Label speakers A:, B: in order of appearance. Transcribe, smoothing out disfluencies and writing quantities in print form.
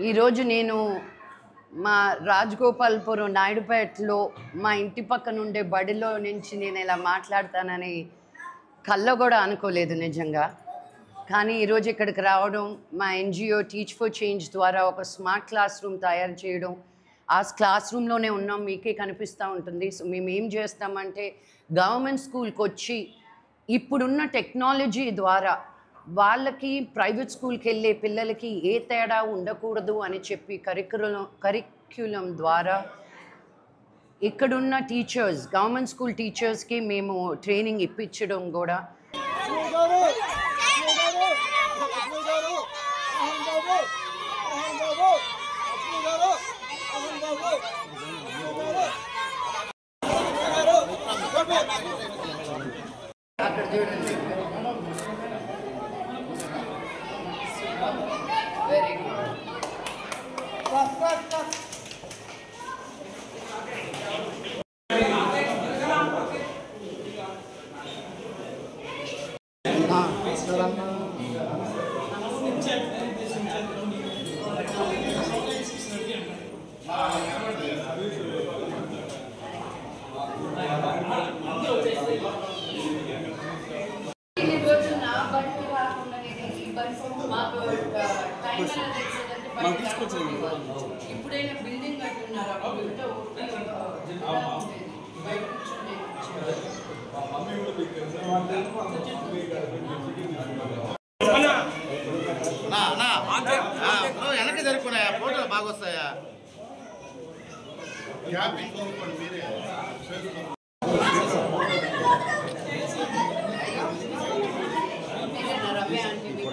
A: ఈరోజు నేను మా రాజగోపాల్పురం నాయుడుపేటలో మా ఇంటి పక్కన ఉండే బడిలో నుంచి నేను ఇలా మాట్లాడతానని కల్లో కూడా అనుకోలేదు నిజంగా. కానీ ఈరోజు ఇక్కడికి రావడం, మా ఎన్జిఓ టీచ్ ఫర్ చేంజ్ ద్వారా ఒక స్మార్ట్ క్లాస్ రూమ్ తయారు చేయడం, ఆ క్లాస్ రూమ్లోనే ఉన్నాం, మీకే కనిపిస్తూ ఉంటుంది. సో మేము ఏం చేస్తామంటే గవర్నమెంట్ స్కూల్కి వచ్చి ఇప్పుడున్న టెక్నాలజీ ద్వారా వాళ్ళకి ప్రైవేట్ స్కూల్కి వెళ్ళే పిల్లలకి ఏ తేడా ఉండకూడదు అని చెప్పి కరిక్యులం ద్వారా ఇక్కడున్న టీచర్స్, గవర్నమెంట్ స్కూల్ టీచర్స్కి మేము ట్రైనింగ్ ఇప్పించడం కూడా. అక్కడ చూడండి, వెరీ గుడ్. ఇప్పుడైనా బిల్డింగ్ కట్టున్నారు,
B: వెనక్కి జరుపుకున్నాయా ఫోటోలు బాగా వస్తాయా?